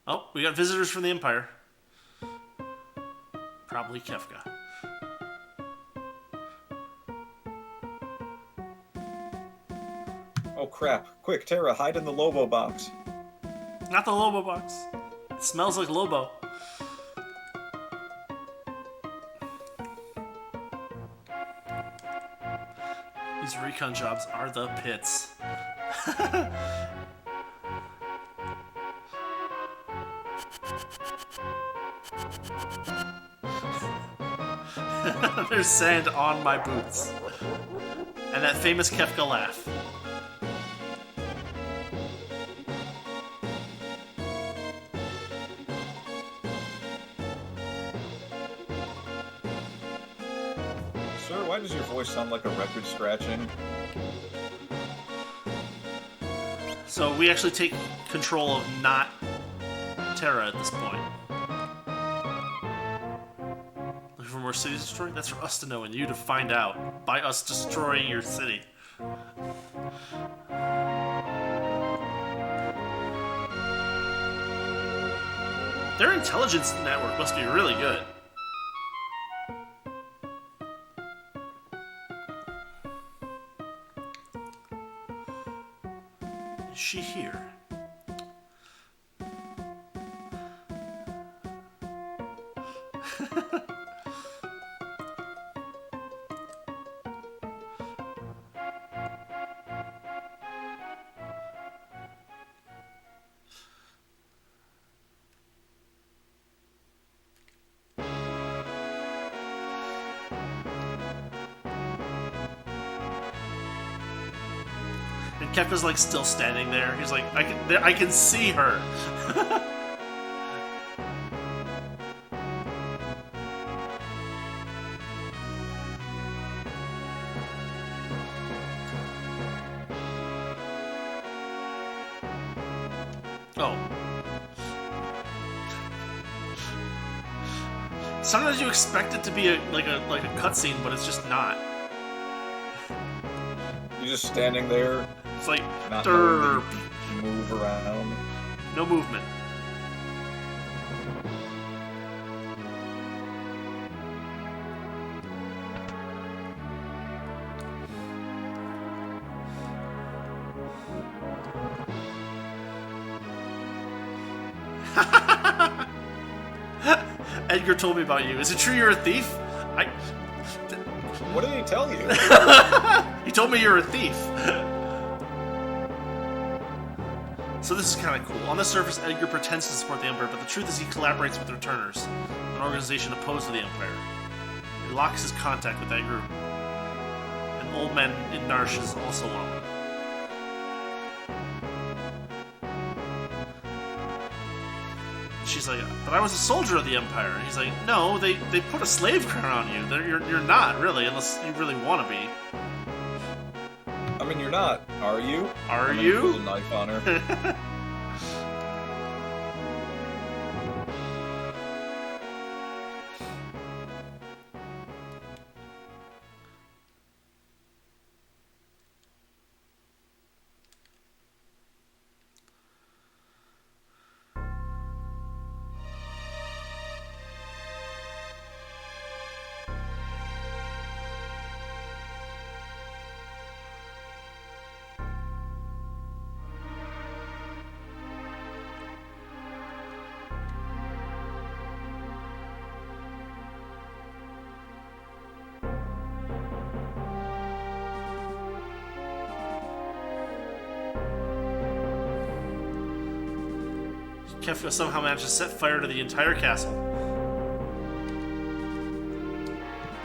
Oh, we got visitors from the Empire. Probably Kefka. Oh crap. Quick, Terra, hide in the Lobo box. Not the Lobo box. It smells like Lobo. These recon jobs are the pits. There's sand on my boots. And that famous Kefka laugh. Sir, why does your voice sound like a record scratching? So we actually take control of not Terra at this point. Looking for more cities destroyed? That's for us to know and you to find out by us destroying your city. Their intelligence network must be really good. Is she here? And Kefka's like still standing there. He's like, I can see her. Oh. Sometimes you expect it to be like a cutscene, but it's just not. You're just standing there. It's like Not derp. move around. No movement. Edgar told me about you. Is it true you're a thief? What did he tell you? He told me you're a thief. So this is kind of cool. On the surface, Edgar pretends to support the Empire, but the truth is he collaborates with Returners, an organization opposed to the Empire. He locks his contact with that group. And Old Man in Narsh is also one of them. She's like, but I was a soldier of the Empire. And he's like, no, they put a slave crown on you. You're not, really, unless you really want to be. I mean, you're not, are you? Are and then you? He pulls a knife on her. Kefka somehow managed to set fire to the entire castle.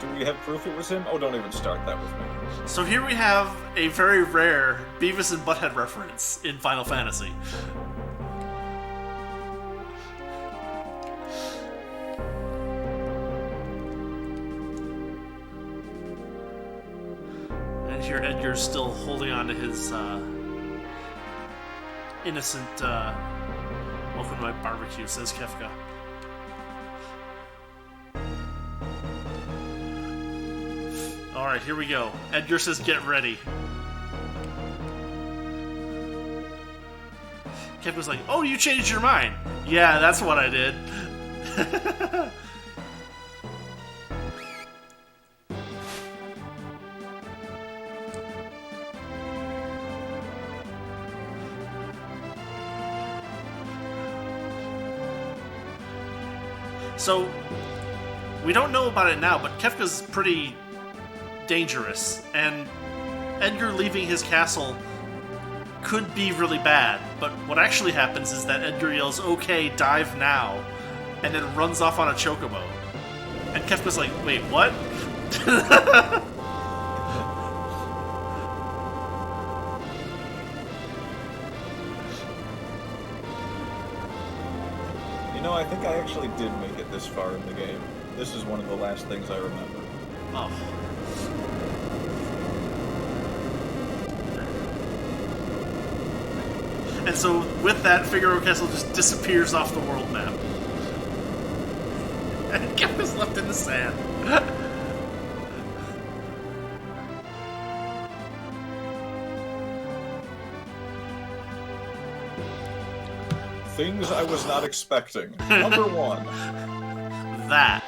Do we have proof it was him? Oh, don't even start that with me. So here we have a very rare Beavis and Butthead reference in Final Fantasy. And here Edgar's still holding on to his innocent welcome to my barbecue, says Kefka. Alright, here we go. Edgar says get ready. Kefka's like, oh, you changed your mind. Yeah, that's what I did. So, we don't know about it now, but Kefka's pretty dangerous, and Edgar leaving his castle could be really bad, but what actually happens is that Edgar yells, "Okay, dive now," and then runs off on a chocobo. And Kefka's like, "Wait, what?" You know, I think I actually did make it this far in the game. This is one of the last things I remember. Oh. And so, with that, Figaro Castle just disappears off the world map. And Kefka's left in the sand. Things I was not expecting. Number 1. That.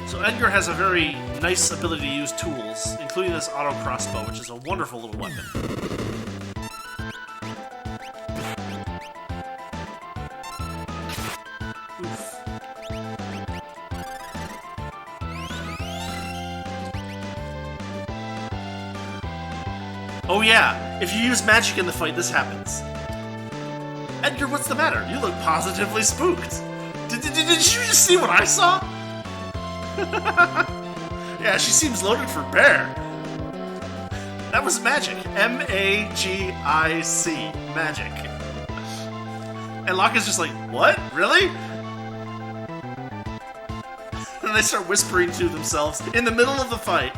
So Edgar has a very nice ability to use tools, including this auto crossbow, which is a wonderful little weapon. Oof. Oh yeah, if you use magic in the fight, this happens. Edgar, what's the matter? You look positively spooked. Did you just see what I saw? Yeah, she seems loaded for bear. That was magic. M-A-G-I-C. Magic. And Locke is just like, what? Really? And they start whispering to themselves in the middle of the fight.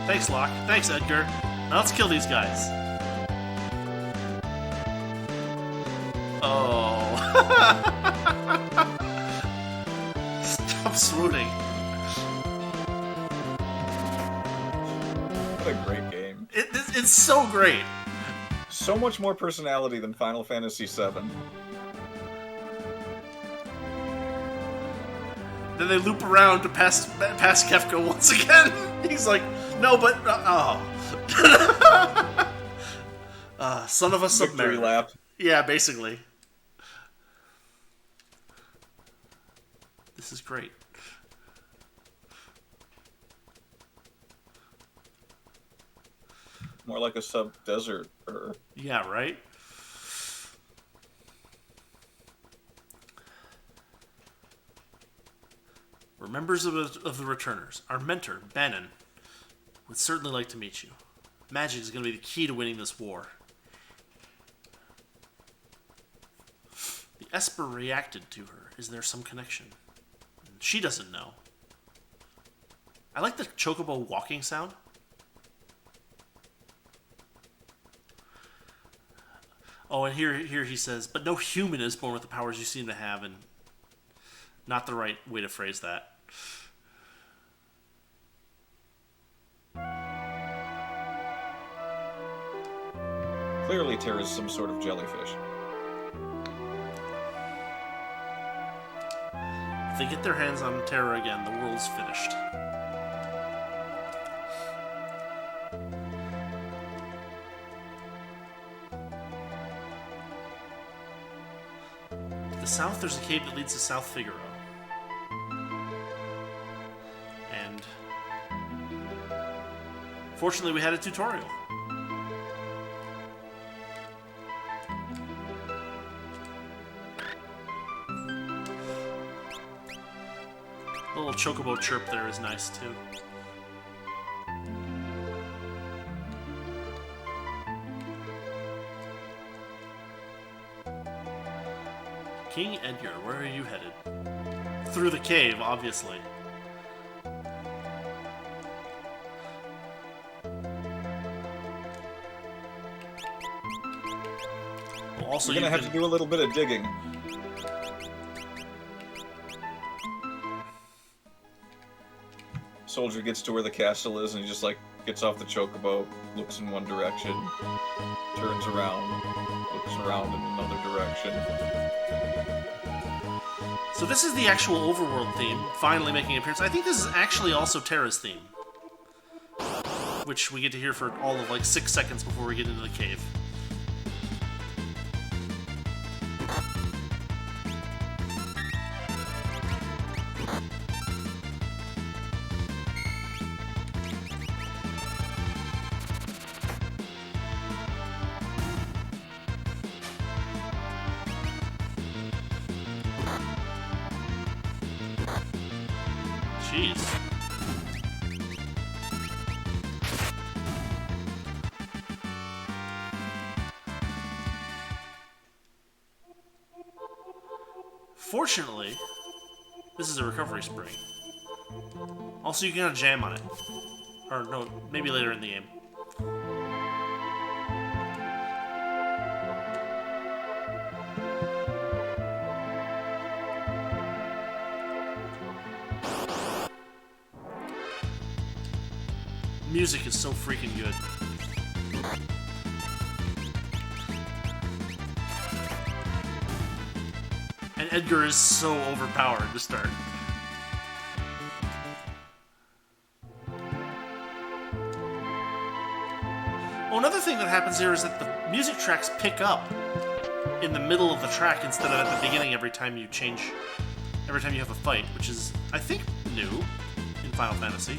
Thanks, Locke. Thanks, Edgar. Now let's kill these guys. Oh. Stop swooning. What a great game. It's so great. So much more personality than Final Fantasy VII. Then they loop around to pass Kefka once again. He's like, no, but son of a Victory submariner. lap. Yeah, basically. This is great. More like a sub-desert. Yeah, right? We're members of the Returners. Our mentor, Bannon, would certainly like to meet you. Magic is going to be the key to winning this war. The Esper reacted to her. Is there some connection? She doesn't know. I like the chocobo walking sound. Oh, and here he says, but no human is born with the powers you seem to have, and not the right way to phrase that. Clearly Terra's some sort of jellyfish. If they get their hands on Terra again, the world's finished. To the south, there's a cave that leads to South Figaro. And fortunately, we had a tutorial. The little chocobo chirp there is nice too. King Edgar, where are you headed? Through the cave, obviously. Well, also, you're gonna have to do a little bit of digging. Soldier gets to where the castle is and he just like gets off the chocobo, looks in one direction, turns around, looks around in another direction. So this is the actual overworld theme, finally making an appearance. I think this is actually also Terra's theme, which we get to hear for all of like 6 seconds before we get into the cave. Jeez. Fortunately, this is a recovery spring. Also, you can jam on it. Or no, maybe later in the game. Music is so freaking good. And Edgar is so overpowered to start. Oh, another thing that happens here is that the music tracks pick up in the middle of the track instead of at the beginning every time you have a fight, which is, I think, new in Final Fantasy.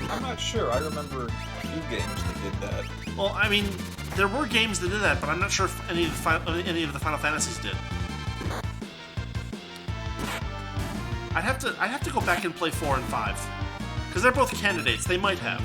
I'm not sure. I remember a few games that did that. Well, I mean, there were games that did that, but I'm not sure if any of the Final Fantasies did. I'd have to go back and play 4 and 5, because they're both candidates. They might have.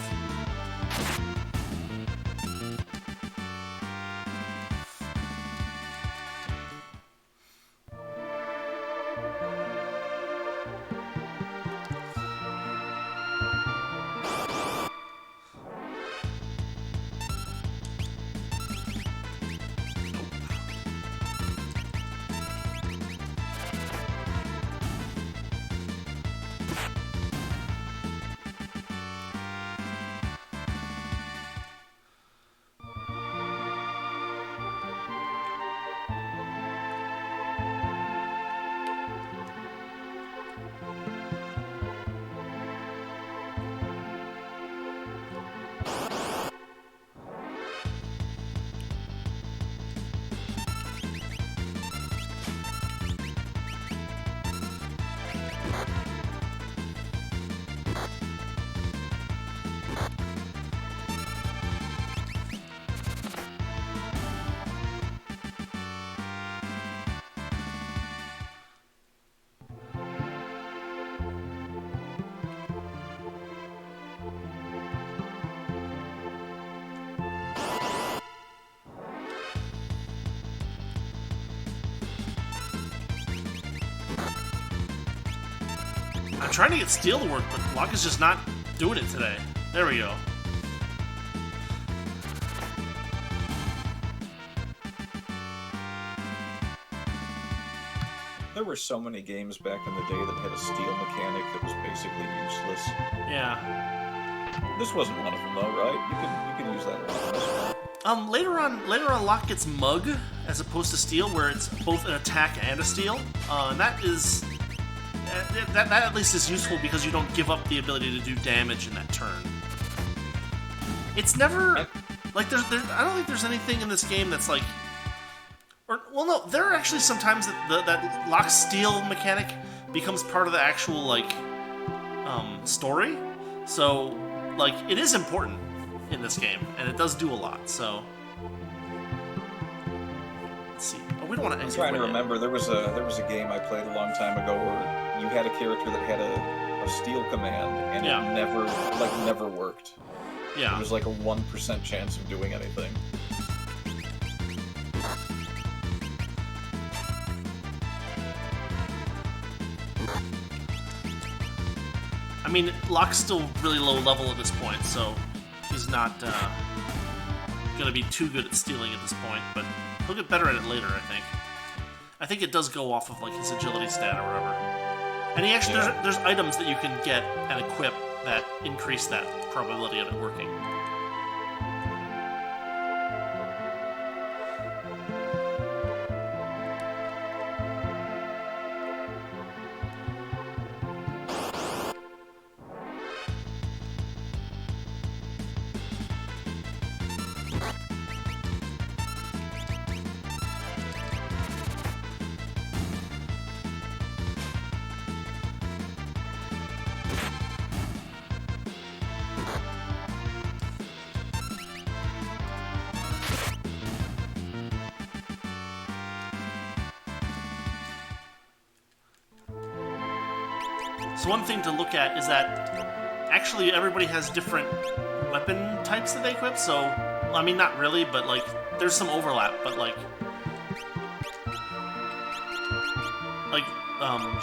I'm trying to get steel to work, but Locke is just not doing it today. There we go. There were so many games back in the day that had a steel mechanic that was basically useless. Yeah. This wasn't one of them, though, right? You can use that one. Later on, Locke gets Mug as opposed to Steel, where it's both an attack and a Steel. And that is that at least is useful because you don't give up the ability to do damage in that turn. It's never like I don't think there's anything in this game that's like, or well, no, there are actually sometimes that Locke's Steel mechanic becomes part of the actual like story. So like it is important in this game, and it does do a lot. So let's see. Oh, we don't want to. I'm trying to remember. There was a game I played a long time ago where you had a character that had a steel command, and it never worked. Yeah. It was like a 1% chance of doing anything. mean, Locke's still really low level at this point, so he's not going to be too good at stealing at this point, but he'll get better at it later, I think. I think it does go off of like his agility stat or whatever. And he actually there's items that you can get and equip that increase that probability of it working. So one thing to look at is that actually everybody has different weapon types that they equip, so, I mean, not really, but, like, there's some overlap, but, like,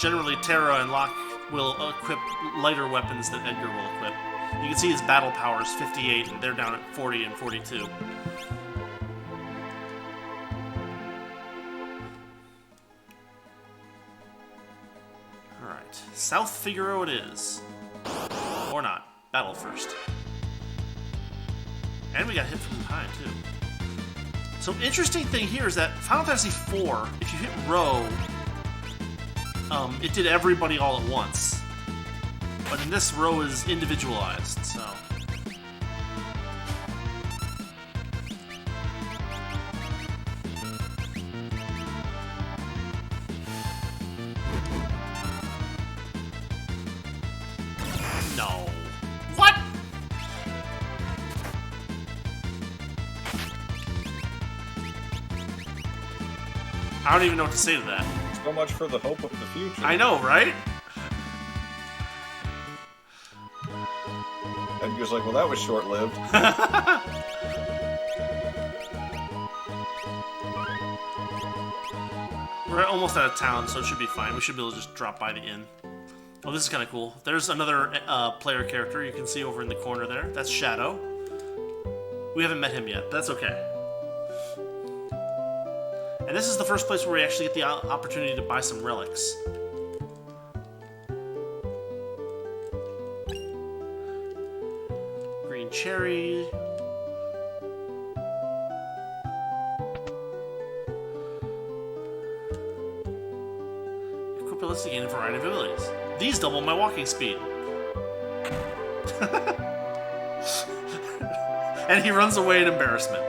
generally Terra and Locke will equip lighter weapons than Edgar will equip. You can see his battle power is 58, and they're down at 40 and 42. South Figaro it is. Or not. Battle first. And we got hit from behind, too. So, interesting thing here is that Final Fantasy IV, if you hit row, it did everybody all at once. But in this, row is individualized, so... No. What? I don't even know what to say to that. So much for the hope of the future. I know, right? Edgar's like, well, that was short-lived. We're almost out of town, so it should be fine. We should be able to just drop by the inn. Oh, this is kind of cool. There's another player character you can see over in the corner there. That's Shadow. We haven't met him yet. That's okay. And this is the first place where we actually get the opportunity to buy some relics. Green cherry. Equip abilities to gain a variety of abilities. These double my walking speed. And he runs away in embarrassment.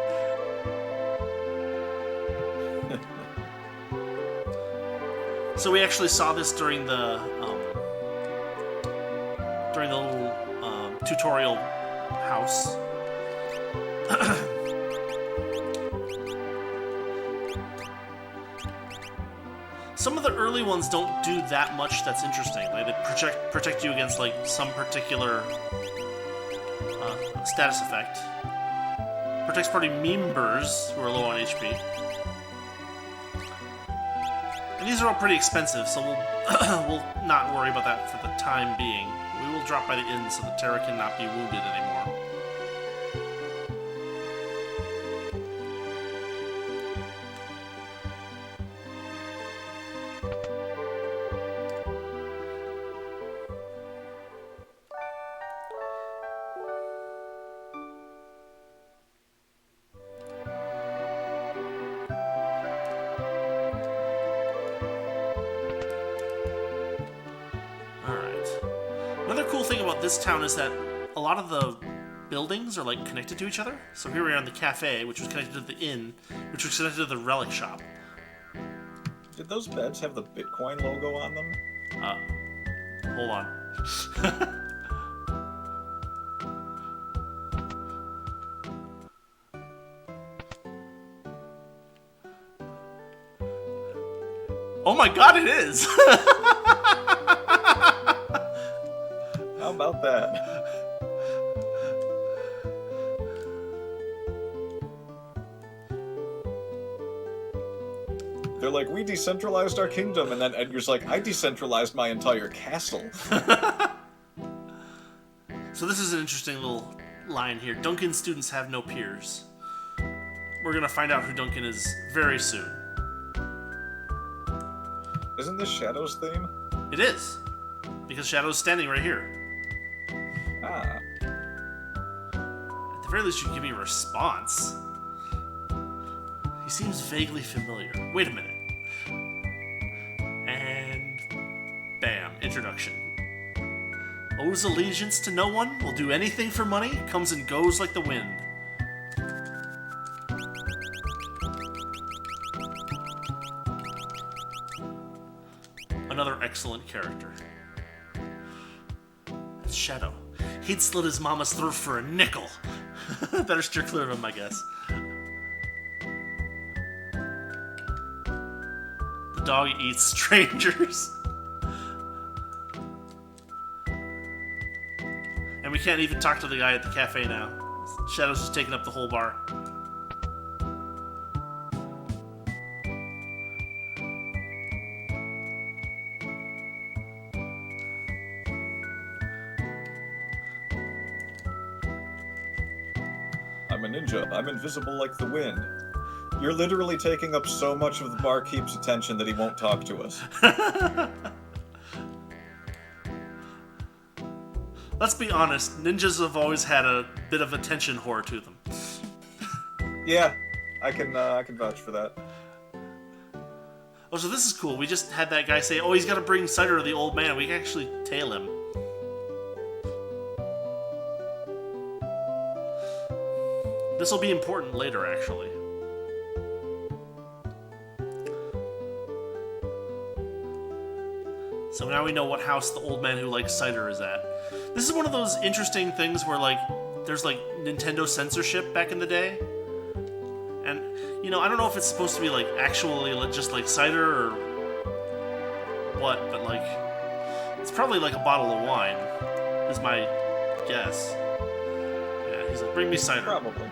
So we actually saw this during the little tutorial house. Some of the early ones don't do that much that's interesting. Like they protect you against like some particular status effect. Protects party members who are low on HP. And these are all pretty expensive, so we'll not worry about that for the time being. We will drop by the inn so that Terra cannot be wounded anymore. Another cool thing about this town is that a lot of the buildings are like connected to each other. So here we are in the cafe, which was connected to the inn, which was connected to the relic shop. Did those beds have the Bitcoin logo on them? Hold on. Oh my god, it is! How about that? They're like, we decentralized our kingdom, and then Edgar's like, I decentralized my entire castle. So this is an interesting little line here. Duncan students have no peers. We're going to find out who Duncan is very soon. Isn't this Shadow's theme? It is. Because Shadow's standing right here. Ah. At the very least, you can give me a response. He seems vaguely familiar. Wait a minute. And... bam. Introduction. Owes allegiance to no one, will do anything for money, comes and goes like the wind. Another excellent character. That's Shadow. He'd slit his mama's throat for a nickel. Better steer clear of him, I guess. The dog eats strangers. And we can't even talk to the guy at the cafe now. Shadow's just taking up the whole bar. I'm a ninja. I'm invisible like the wind. You're literally taking up so much of the barkeep's attention that he won't talk to us. Let's be honest, ninjas have always had a bit of attention whore to them. Yeah, I can vouch for that. Oh, so this is cool. We just had that guy say, oh, he's got to bring cider to the old man. We can actually tail him. This will be important later, actually. So now we know what house the old man who likes cider is at. This is one of those interesting things where, like, there's, like, Nintendo censorship back in the day. And, you know, I don't know if it's supposed to be, like, actually just, like, cider or what, but, like, it's probably, like, a bottle of wine, is my guess. Yeah, he's like, bring me cider. Probably.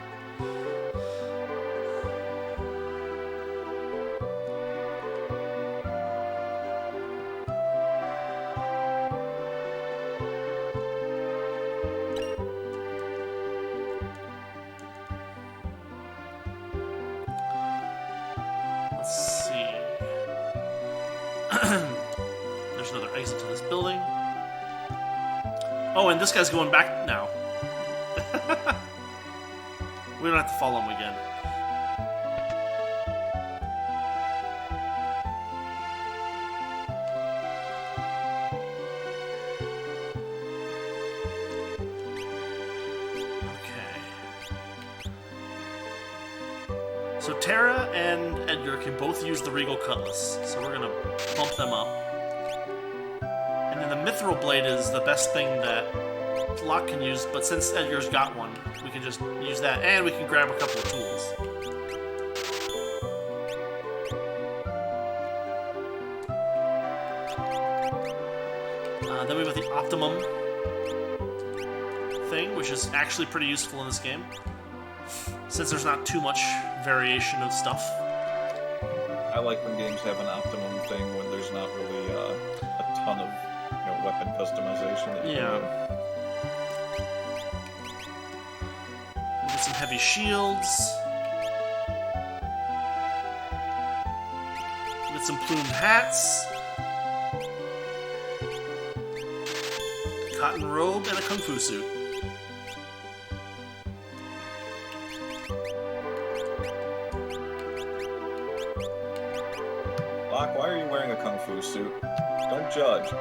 Let's see. There's another exit to this building. Oh, and this guy's going back now. We don't have to follow him again. So Terra and Edgar can both use the Regal Cutlass, so we're gonna bump them up. And then the Mithril Blade is the best thing that Locke can use, but since Edgar's got one, we can just use that, and we can grab a couple of tools. Then we have the Optimum thing, which is actually pretty useful in this game, since there's not too much variation of stuff. I like when games have an optimum thing when there's not really a ton of weapon customization that you can do. We get some heavy shields. We get some plumed hats. Cotton robe and a kung fu suit. Locke, why are you wearing a kung fu suit? Don't judge.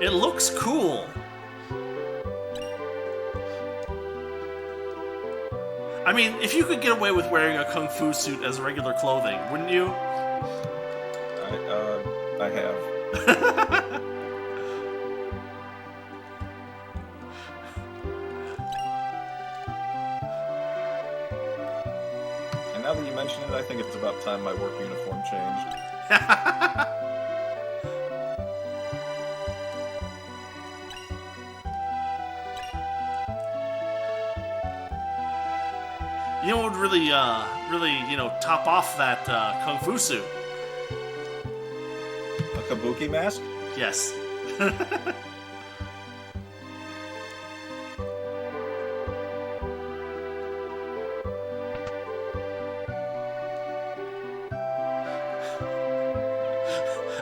It looks cool. I mean, if you could get away with wearing a kung fu suit as regular clothing, wouldn't you? I have. And now that you mention it, I think it's about time my work uniform changed. You know what would really, top off that kung fu suit? A kabuki mask? Yes.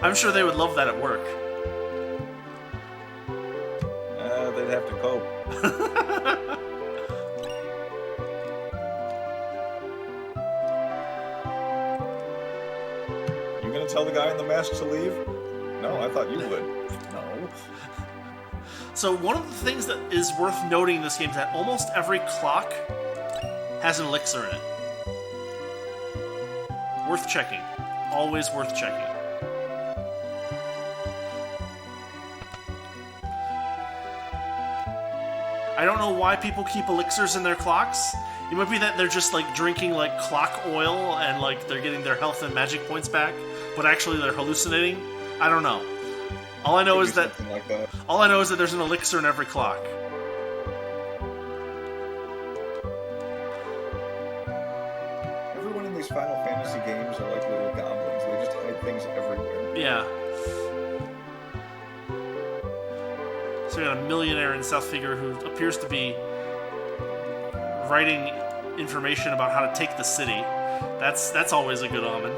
I'm sure they would love that at work. They'd have to cope. You gonna tell the guy in the mask to leave? No, I thought you would. No. So one of the things that is worth noting in this game is that almost every clock has an elixir in it. Worth checking. Always worth checking. I don't know why people keep elixirs in their clocks. It might be that they're just like drinking like clock oil and like they're getting their health and magic points back, but actually they're hallucinating. I don't know. All I know is that there's an elixir in every clock. Everyone in these Final Fantasy games are like little goblins. They just hide things everywhere. Yeah. So we got a millionaire in South Figaro who appears to be writing information about how to take the city. That's always a good omen.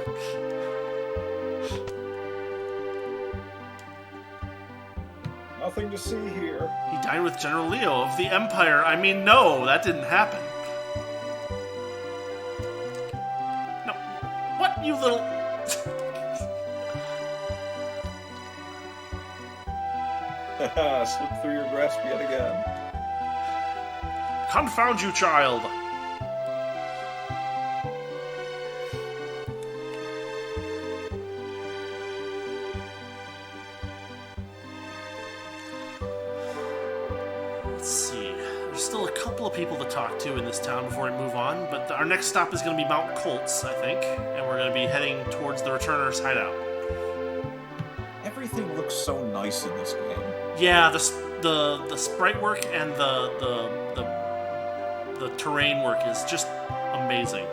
Nothing to see here. He dined with General Leo of the Empire. I mean, no, that didn't happen. No. What, you little... Slip through your grasp yet again. Confound you, child! Let's see. There's still a couple of people to talk to in this town before we move on, but our next stop is going to be Mount Colts, I think, and we're going to be heading towards the Returners' hideout. Everything looks so nice in this game. Yeah, the sprite work and the terrain work is just amazing.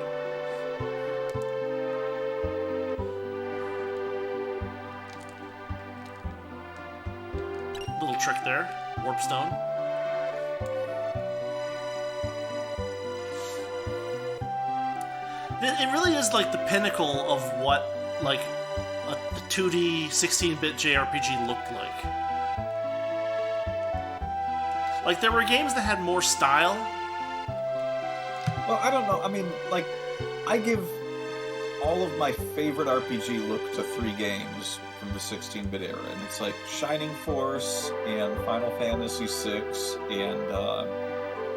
Little trick there, warp stone. It really is like the pinnacle of what like a 2D 16-bit JRPG looked like. Like, there were games that had more style. Well, I don't know. I mean, like, I give all of my favorite RPG look to 3 games from the 16-bit era, and it's like Shining Force and Final Fantasy VI and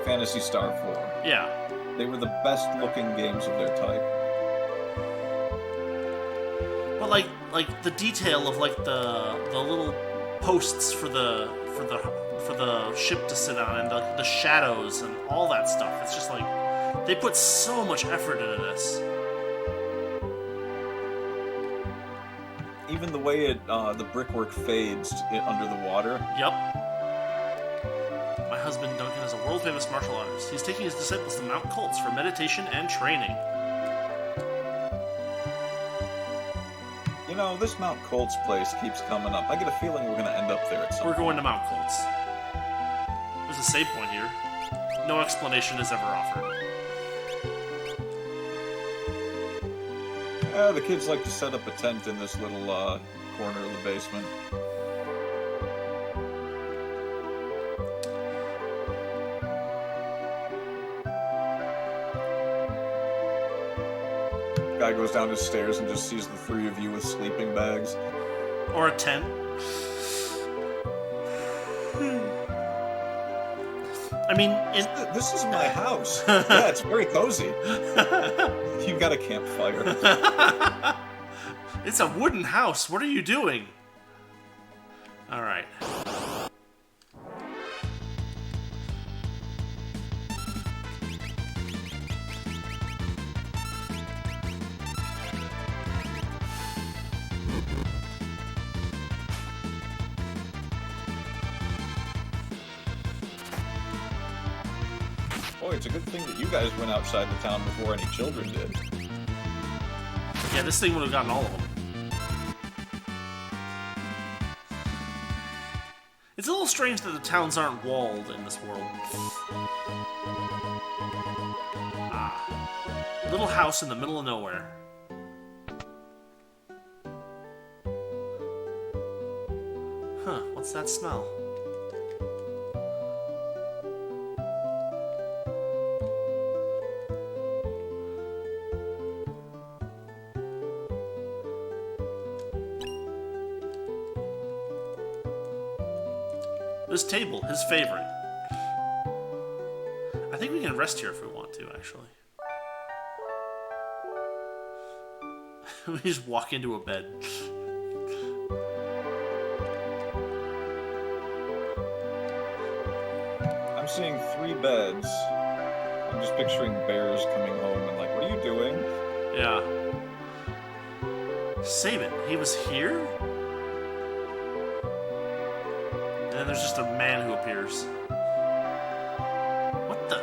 Phantasy Star 4. Yeah. They were the best-looking games of their type. But like the detail of like the little posts for the ship to sit on and the shadows and all that stuff. It's just like they put so much effort into this. Even the way the brickwork fades under the water. Yep. My husband Duncan is a world-famous martial artist. He's taking his disciples to Mount Colts for meditation and training. You know, this Mount Colts place keeps coming up. I get a feeling we're going to end up there at some point. We're going to Mount Colts. There's a save point here. No explanation is ever offered. The kids like to set up a tent in this little corner of the basement. Guy goes down his stairs and just sees the 3 of you with sleeping bags. Or a tent. I mean, this is my house. Yeah, it's very cozy. You've got a campfire. It's a wooden house. What are you doing? All right. Boy, it's a good thing that you guys went outside the town before any children did. Yeah, this thing would have gotten all of them. It's a little strange that the towns aren't walled in this world. Little house in the middle of nowhere. What's that smell? This table, his favorite. I think we can rest here if we want to, actually. We just walk into a bed. I'm seeing 3 beds. I'm just picturing bears coming home and like, what are you doing? Yeah. Sabin, he was here? And then there's just a man who appears. What the?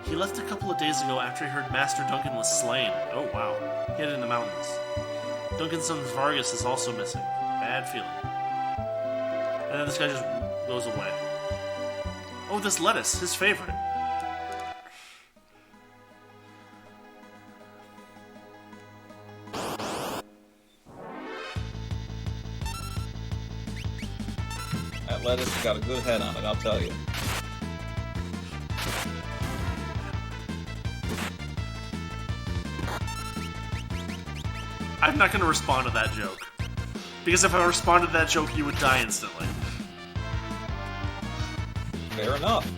He left a couple of days ago after he heard Master Duncan was slain. Oh, wow. Hid in the mountains. Duncan's son Vargas is also missing. Bad feeling. And then this guy just goes away. Oh, this lettuce, his favorite. That lettuce has got a good head on it, I'll tell you. I'm not going to respond to that joke. Because if I responded to that joke, you would die instantly. Fair enough.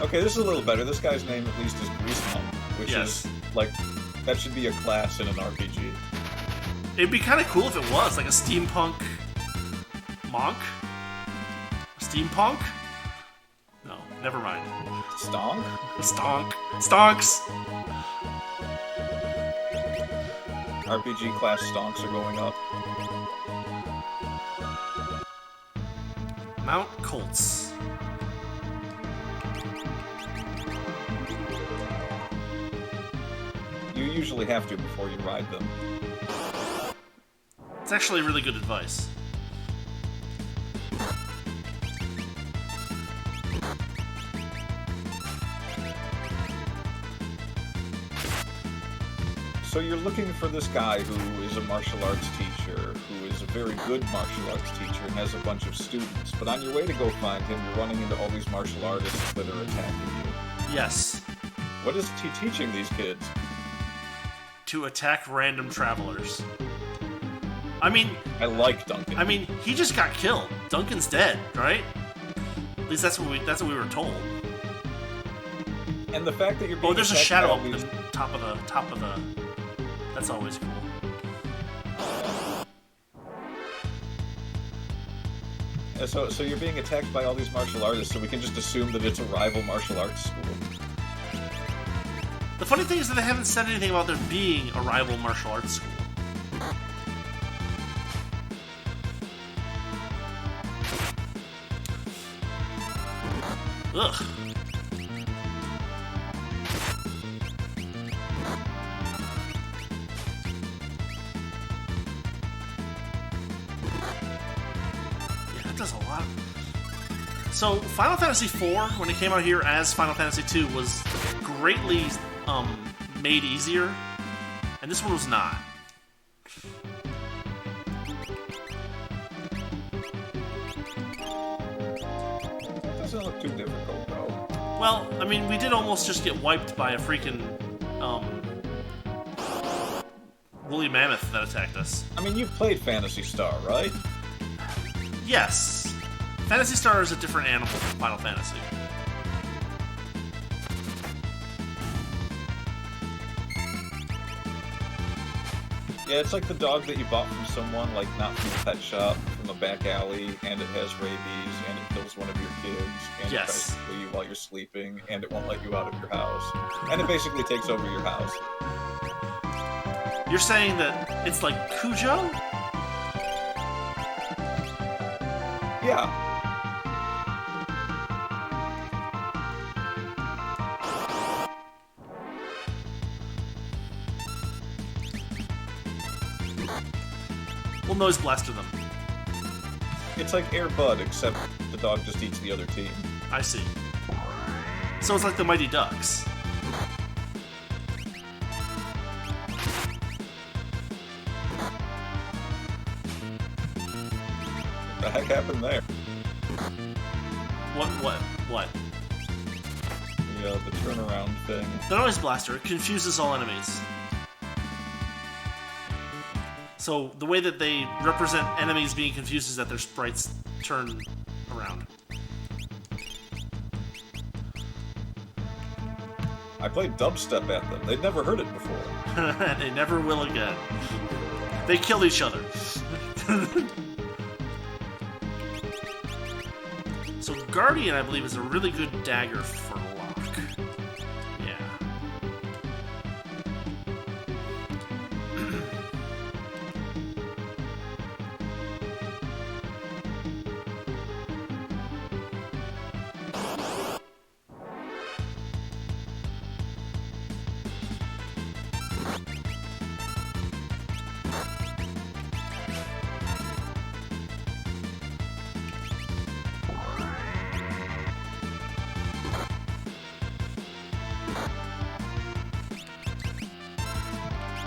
Okay, this is a little better. This guy's name at least is Grease Monk, which is, like, that should be a class in an RPG. It'd be kind of cool if it was, like a steampunk monk? Steampunk? No, never mind. Stonk? Stonk. Stonks! RPG class stonks are going up. Mount Colts. You usually have to before you ride them. It's actually really good advice. So you're looking for this guy who is a martial arts teacher, who is a very good martial arts teacher and has a bunch of students. But on your way to go find him, you're running into all these martial artists that are attacking you. Yes. What is he teaching these kids? To attack random travelers. I mean... I like Duncan. I mean, he just got killed. Duncan's dead, right? At least that's what we were told. And the fact that you're being there's a shadow up these... the top of the... That's always cool. So you're being attacked by all these martial artists, so we can just assume that it's a rival martial arts school. The funny thing is that they haven't said anything about there being a rival martial arts school. Ugh. Does a lot. So Final Fantasy IV, when it came out here as Final Fantasy II, was greatly made easier, and this one was not. It doesn't look too difficult, though. Well, I mean, we did almost just get wiped by a freaking woolly mammoth that attacked us. I mean, you've played Phantasy Star, right? Yes. Phantasy Star is a different animal from Final Fantasy. Yeah, it's like the dog that you bought from someone, like not from a pet shop, from a back alley, and it has rabies, and it kills one of your kids, and it tries to kill you while you're sleeping, and it won't let you out of your house. And it basically takes over your house. You're saying that it's like Cujo? Yeah. We'll noise blaster them. It's like Air Bud, except the dog just eats the other team. I see. So it's like the Mighty Ducks. The heck happened there? What? The turnaround thing. The noise blaster confuses all enemies. So the way that they represent enemies being confused is that their sprites turn around. I played dubstep at them. They'd never heard it before. They never will again. They kill each other. So Guardian, I believe, is a really good dagger for Locke. Yeah.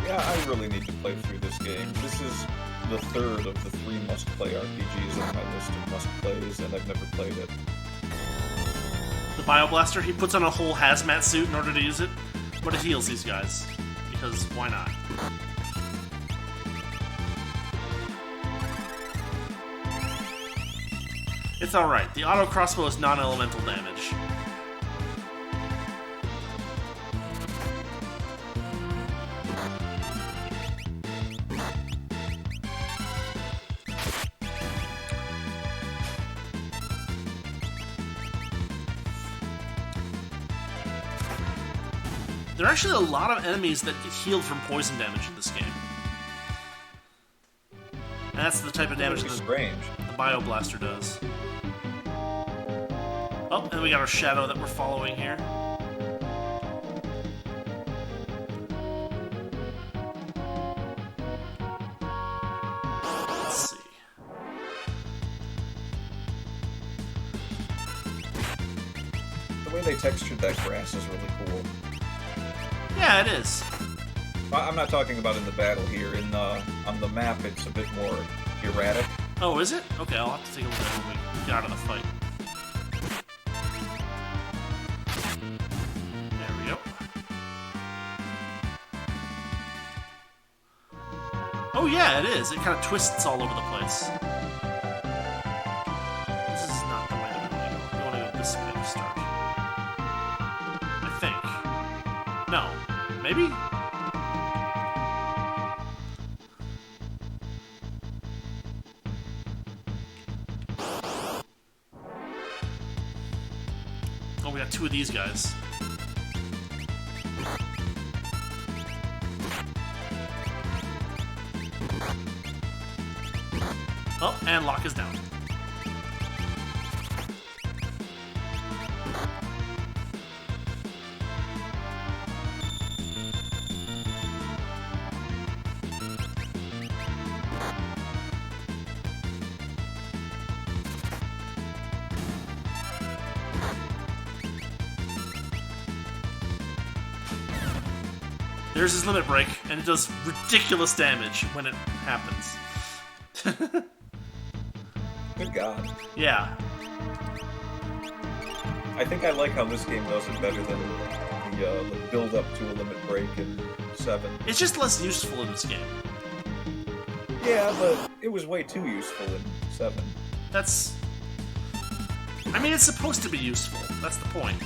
Yeah, I really need to play through this game. This is the third of the 3 must-play RPGs on my list of must-plays, and I've never played it. The Bioblaster, he puts on a whole hazmat suit in order to use it, but it heals these guys. Because why not? It's alright. The auto crossbow is non-elemental damage. There are actually a lot of enemies that get healed from poison damage in this game. And that's the type of damage that the Bioblaster does. Oh, and we got our shadow that we're following here. Let's see. The way they textured that grass is really cool. Yeah, it is. I'm not talking about in the battle here. On the map, it's a bit more erratic. Oh, is it? Okay, I'll have to take a look at it when we get out of the fight. There we go. Oh yeah, it is. It kind of twists all over the place. This is not the way that we want to go. We want to go this way to start. I think. No. Maybe? Oh, we got 2 of these guys. Oh, and Locke is down. There's his limit break, and it does ridiculous damage when it happens. Good God. Yeah. I think I like how this game does it better than the build-up to a limit break in 7. It's just less useful in this game. Yeah, but it was way too useful in 7. That's... I mean, it's supposed to be useful. That's the point.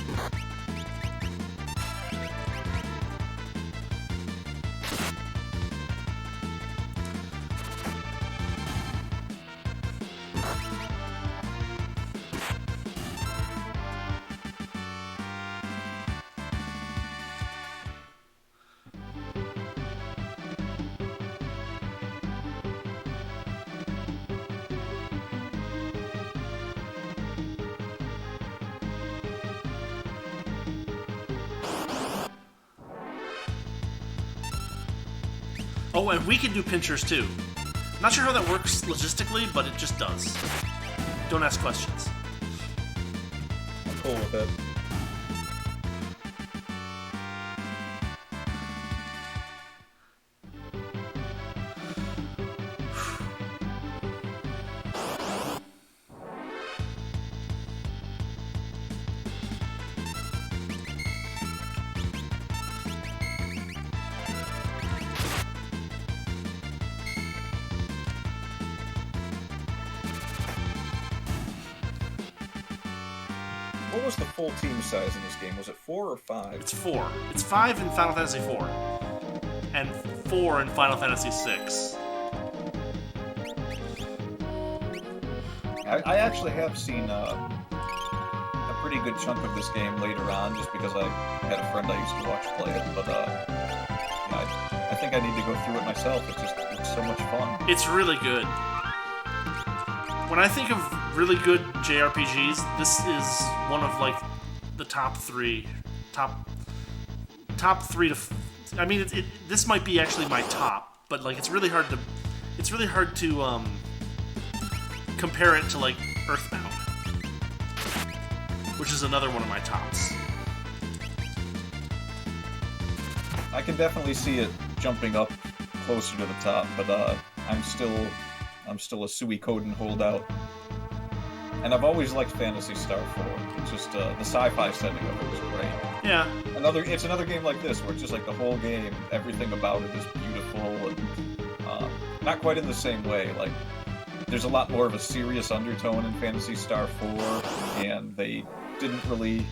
Oh, and we can do pinchers too. Not sure how that works logistically, but it just does. Don't ask questions. I'm cool with it. What was the full team size in this game? Was it 4 or 5? It's 4. It's 5 in Final Fantasy 4. And 4 in Final Fantasy 6. I actually have seen a pretty good chunk of this game later on, just because I had a friend I used to watch play it, but I think I need to go through it myself. It just looks so much fun. It's really good. When I think of really good JRPGs, this is one of like the top 3 to I mean this might be actually my top, but like it's really hard to compare it to like Earthbound, which is another one of my tops. I can definitely see it jumping up closer to the top, but I'm still a Suikoden holdout. And I've always liked Phantasy Star 4. It's just the sci-fi setting of it was great. Yeah. It's another game like this where it's just like the whole game, everything about it is beautiful, and not quite in the same way. Like, there's a lot more of a serious undertone in Phantasy Star 4, and they didn't really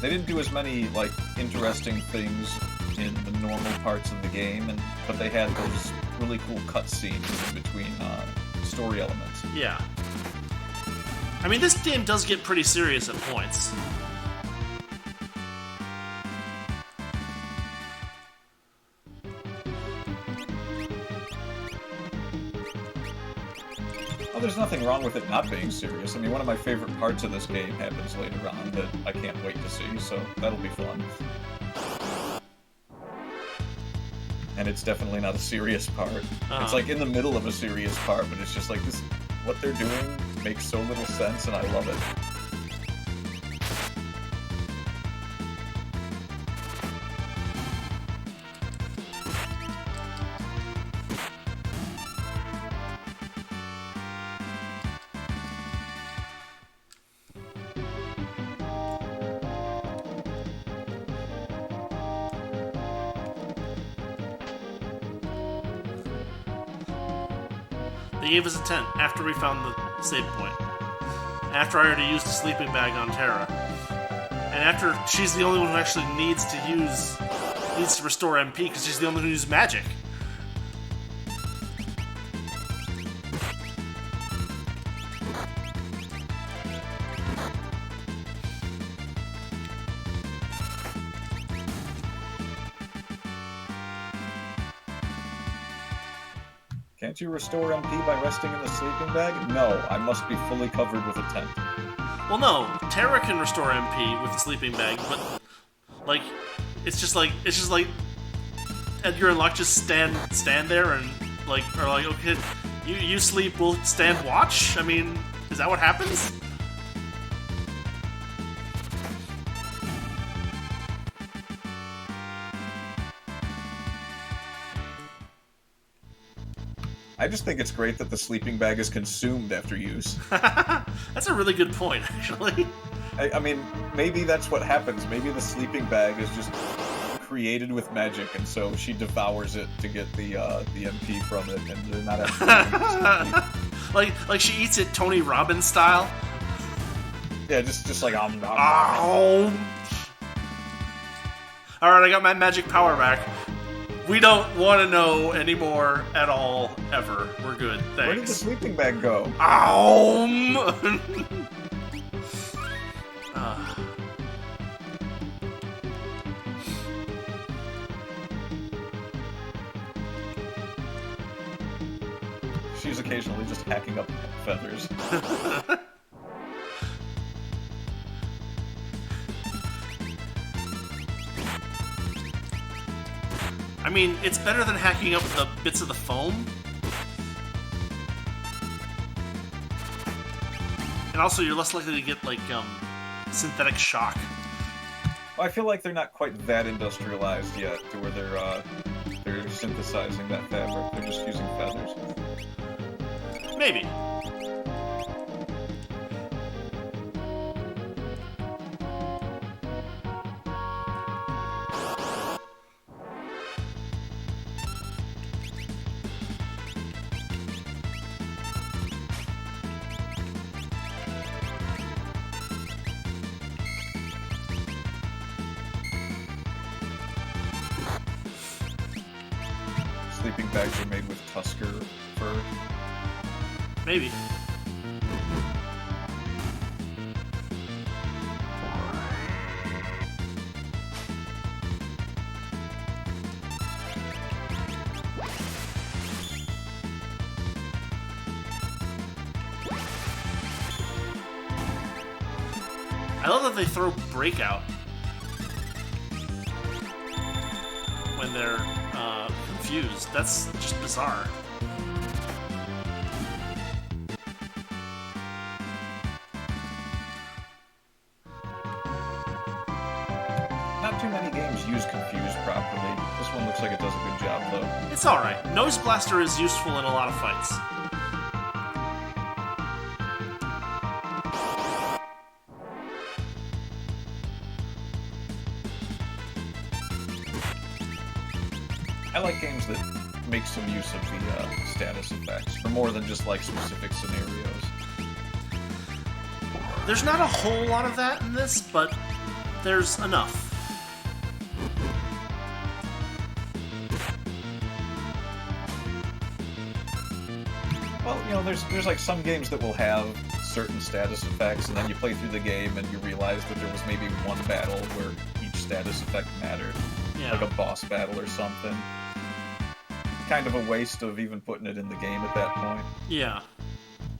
they didn't do as many like interesting things in the normal parts of the game, but they had those really cool cutscenes in between story elements. Yeah. I mean, this game does get pretty serious at points. Well, there's nothing wrong with it not being serious. I mean, one of my favorite parts of this game happens later on that I can't wait to see, so that'll be fun. And it's definitely not a serious part. Uh-huh. It's like in the middle of a serious part, but it's just like this. What they're doing makes so little sense, and I love it. They gave us a tent after we found the save point. After I already used a sleeping bag on Terra. And after she's the only one who actually needs to restore MP because she's the only one who uses magic. Can't you restore MP by resting in the sleeping bag? No, I must be fully covered with a tent. Well, no, Terra can restore MP with the sleeping bag, but like, it's just like Edgar and Locke just stand there and like are like, okay, you sleep, we'll stand watch. I mean, is that what happens? I just think it's great that the sleeping bag is consumed after use. That's a really good point, actually. I mean, maybe that's what happens. Maybe the sleeping bag is just created with magic, and so she devours it to get the MP from it, and they're not actually like she eats it Tony Robbins style. Yeah, just like All right, I got my magic power back. We don't want to know anymore at all, ever. We're good, thanks. Where did the sleeping bag go? She's occasionally just hacking up feathers. I mean, it's better than hacking up the bits of the foam. And also, you're less likely to get, like, synthetic shock. Well, I feel like they're not quite that industrialized yet, to where they're synthesizing that fabric. They're just using feathers. Maybe. bags are made with Tusker fur? Maybe. I love that they throw Breakout when they're confused. That's just bizarre. Not too many games use Confuse properly. This one looks like it does a good job, though. It's alright. Noise Blaster is useful in a lot of fights. I like games that make some use of the status effects for more than just like specific scenarios. There's not a whole lot of that in this, but there's enough. Well, you know, there's like some games that will have certain status effects, and then you play through the game and you realize that there was maybe one battle where each status effect mattered. Yeah. Like a boss battle or something. Kind of a waste of even putting it in the game at that point. Yeah.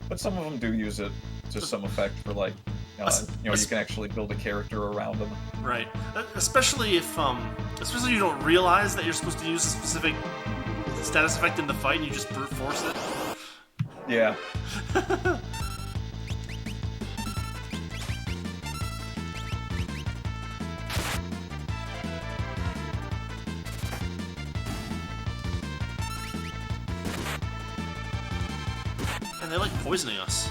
But some of them do use it to some effect for like, you can actually build a character around them. Right. Especially if you don't realize that you're supposed to use a specific status effect in the fight and you just brute force it. Yeah. And they like poisoning us.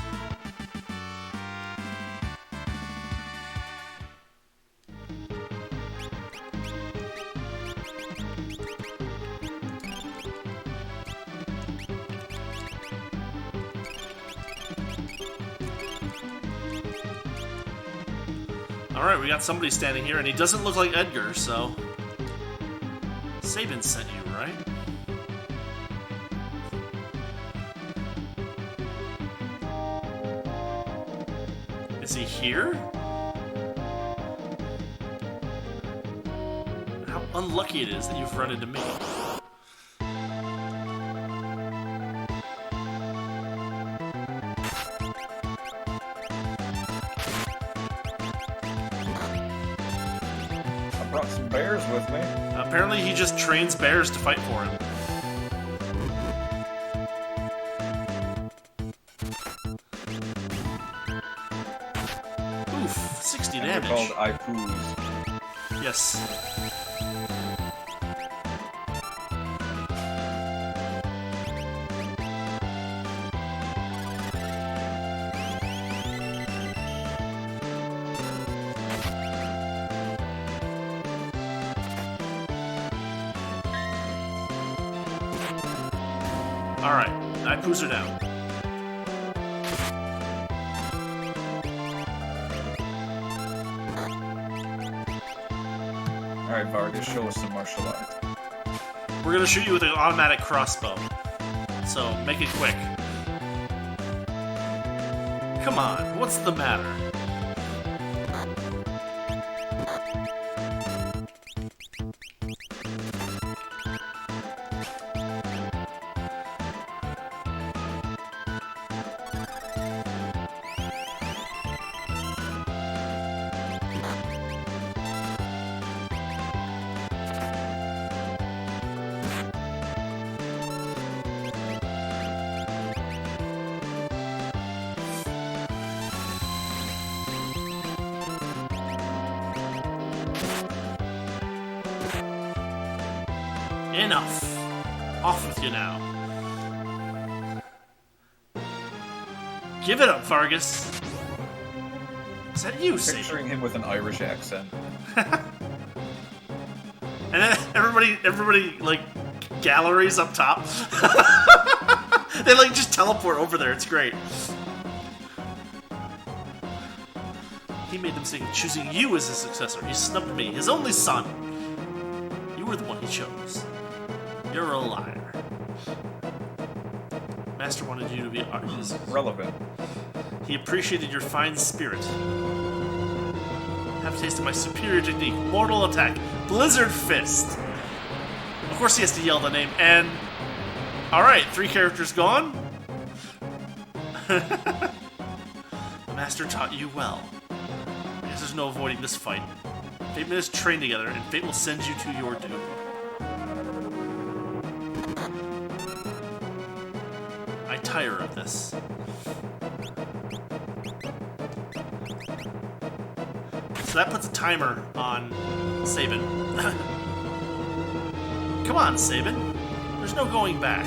Alright, we got somebody standing here, and he doesn't look like Edgar, so... Sabin sent you, right? Is he here? How unlucky it is that you've run into me. I brought some bears with me. Apparently he just trains bears to fight for him. Oof, 60 And damage. they're called Ipoos. Yes. Alright, Ipoos are down. Alright, Vargas, show us some martial art. We're gonna shoot you with an automatic crossbow. So, make it quick. Come on, what's the matter? Enough. Off with you now. Give it up, Vargas. Is that you, Sabin? Picturing him with an Irish accent. And then everybody, like, galleries up top. They, like, just teleport over there. It's great. He made the mistake of choosing you as his successor. He snubbed me, his only son. You were the one he chose. You're a liar. Master wanted you to be relevant. He appreciated your fine spirit. Have a taste of my superior technique. Mortal attack. Blizzard Fist. Of course he has to yell the name, and... Alright, 3 characters gone. The Master taught you well. I guess there's no avoiding this fight. Fate made us train together, and fate will send you to your doom. I tire of this. So that puts a timer on Sabin. Come on, Sabin. There's no going back.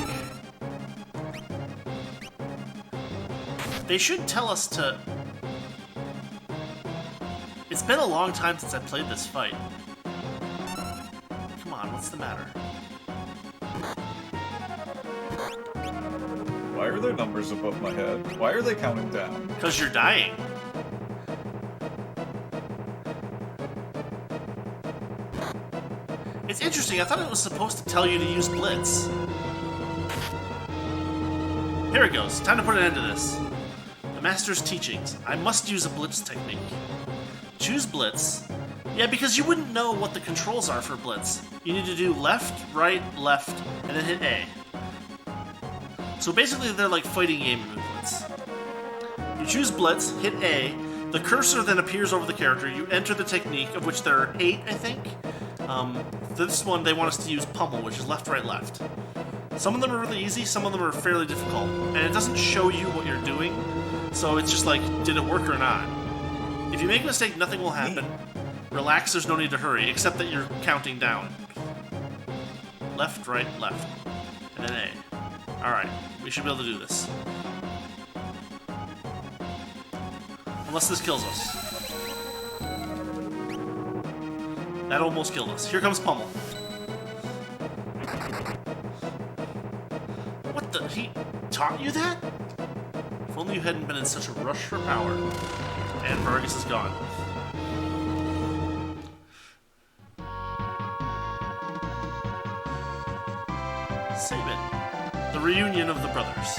They should tell us to... It's been a long time since I played this fight. Come on, what's the matter? Why are there numbers above my head? Why are they counting down? Because you're dying. It's interesting, I thought it was supposed to tell you to use Blitz. Here it goes, time to put an end to this. The Master's teachings. I must use a Blitz technique. Choose Blitz. Yeah, because you wouldn't know what the controls are for Blitz. You need to do left, right, left, and then hit A. So basically they're like fighting game movements. You choose Blitz, hit A, the cursor then appears over the character, you enter the technique, of which there are 8, I think. This one, they want us to use Pummel, which is left, right, left. Some of them are really easy, some of them are fairly difficult. And it doesn't show you what you're doing, so it's just like, did it work or not? If you make a mistake, nothing will happen. Relax, there's no need to hurry, except that you're counting down. Left, right, left. And then A. Alright, we should be able to do this. Unless this kills us. That almost killed us. Here comes Pummel. What the? He taught you that? If only you hadn't been in such a rush for power. And Vargas is gone. Sabin. The reunion of the brothers.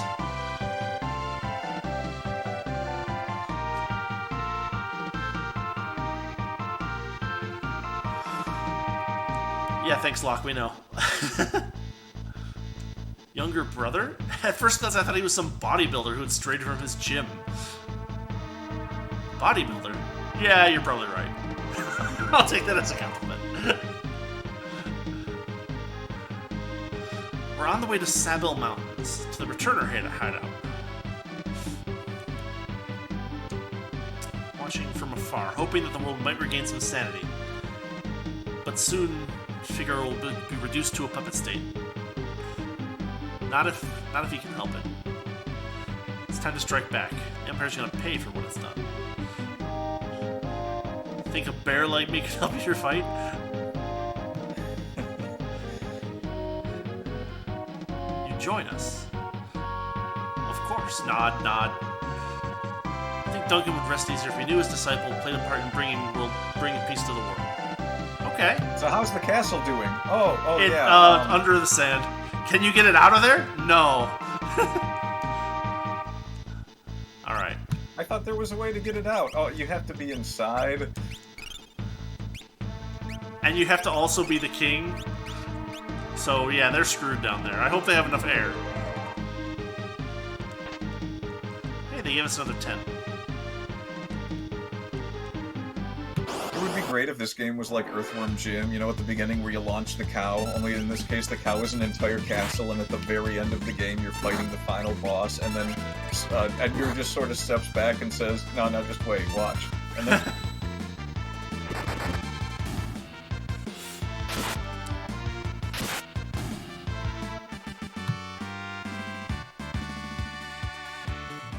Yeah, thanks, Locke, we know. Younger brother? At first glance, I thought he was some bodybuilder who had strayed from his gym. Bodybuilder? Yeah, you're probably right. I'll take that as a compliment. We're on the way to Sabil Mountains, to the returner hideout. Watching from afar, hoping that the world might regain some sanity. But soon, Figaro will be reduced to a puppet state. Not if he can help it. It's time to strike back. The Empire's gonna pay for what it's done. Think a bear like me could help you your fight? You join us. Of course. Nod, nod. I think Duncan would rest easier if he knew his disciple played a part in bringing peace to the world. Okay. So how's the castle doing? Oh, under the sand. Can you get it out of there? No. Alright. I thought there was a way to get it out. Oh, you have to be inside. And you have to also be the king. So, yeah, they're screwed down there. I hope they have enough air. Hey, they gave us another 10. It would be great if this game was like Earthworm Jim, you know, at the beginning where you launch the cow, only in this case the cow is an entire castle, and at the very end of the game you're fighting the final boss, and then Edgar just sort of steps back and says, no, just wait, watch. And then...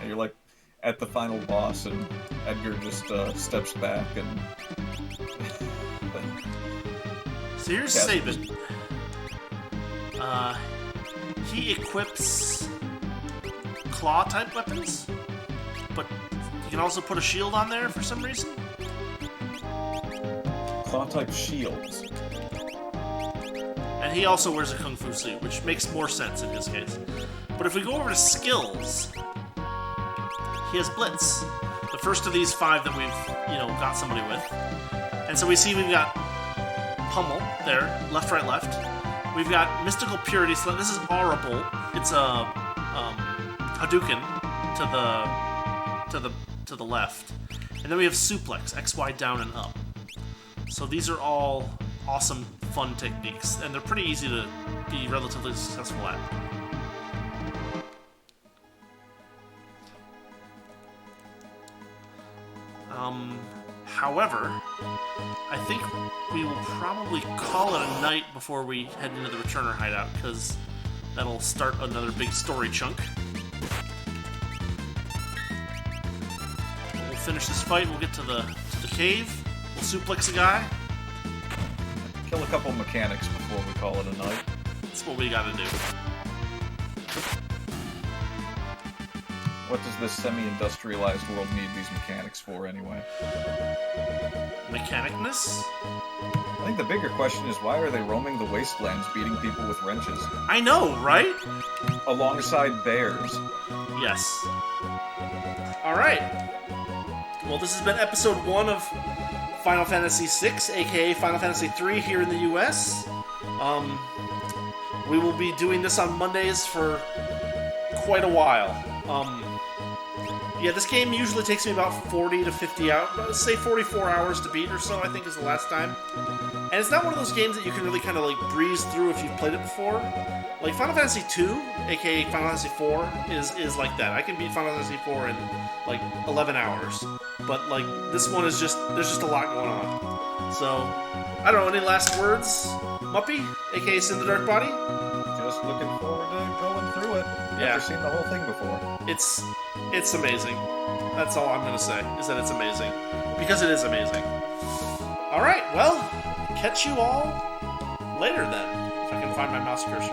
and you're like at the final boss, and Edgar just steps back and... So here's Sabin. He equips claw-type weapons, but he can also put a shield on there for some reason. Claw-type shields. And he also wears a kung fu suit, which makes more sense in his case. But if we go over to skills, he has Blitz. The first of these 5 that we've, got somebody with. And so we see we've got Pummel there, left, right, left. We've got Mystical Purity. So this is Aura Bolt. It's a Hadouken to the left. And then we have Suplex, X, Y, down, and up. So these are all awesome, fun techniques, and they're pretty easy to be relatively successful at. However, I think we will probably call it a night before we head into the Returner hideout, because that'll start another big story chunk. We'll finish this fight, we'll get to the cave, we'll suplex a guy. Kill a couple mechanics before we call it a night. That's what we gotta do. What does this semi-industrialized world need these mechanics for, anyway? Mechanicness? I think the bigger question is, why are they roaming the wastelands beating people with wrenches? I know, right? Alongside bears. Yes. Alright. Well, this has been episode 1 of Final Fantasy VI, a.k.a. Final Fantasy III here in the US. We will be doing this on Mondays for quite a while. Yeah, this game usually takes me about 40 to 50 hours, let's say 44 hours to beat or so, I think is the last time. And it's not one of those games that you can really kind of like breeze through if you've played it before. Like Final Fantasy II, aka Final Fantasy IV, is like that. I can beat Final Fantasy IV in like 11 hours. But like this one is just, there's just a lot going on. So, I don't know, any last words? Muppy, aka SintheDarkBody? Just looking forward to going through it. Never seen the whole thing before. It's amazing. That's all I'm gonna say, is that it's amazing. Because it is amazing. Alright, well, catch you all later then, if I can find my mouse cursor.